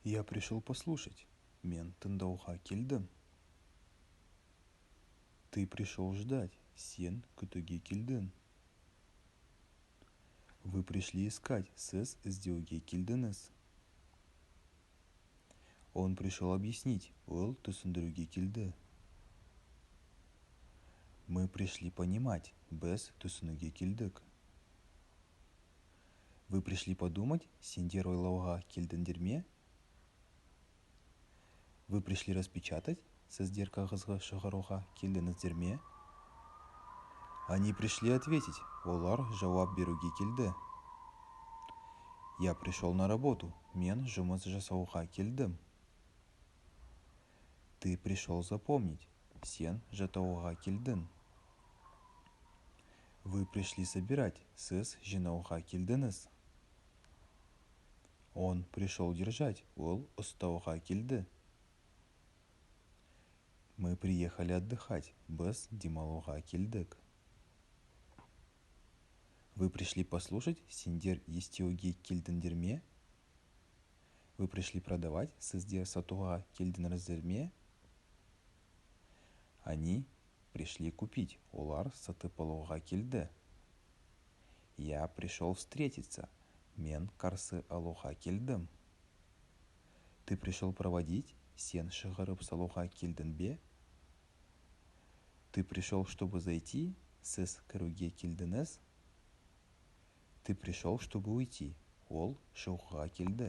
Я пришел послушать. Мен тыңдауға келдім. Ты пришел ждать. Сен күтуге келдің. Вы пришли искать. Сіз іздеуге келдіңіз. Он пришел объяснить. Ол түсіндіруге келді. Мы пришли понимать. Біз түсінуге келдік. Вы пришли подумать. Сендер ойлауға келдіңдер ме? Вы пришли распечатать. Сіздер қағазға шығаруға келдіңіздер ме? Они пришли ответить. Олар жауап беруге келді. Я пришел на работу. Мен жұмыс жасауға келдім. Ты пришел запомнить. Сен жаттауға келдің. Вы пришли собирать. Сіз жинауға келдіңіз. Он пришел держать. Ол ұстауға келді. Мы приехали отдыхать. Біз демалуға келдік. Вы пришли послушать. Сендер естеуге келдіңдер ме? Вы пришли продавать. Сіздер сатуға келдіңіздер ме? Они пришли купить. Олар сатып алуға келді. Я пришел встретиться. Мен қарсы алуға келдім. Ты пришел проводить. Сен шығарып салуға келдің бе? Ты пришел, чтобы зайти. Сіз кіруге келдіңіз. Ты пришел, чтобы уйти. Ол шығуға келді.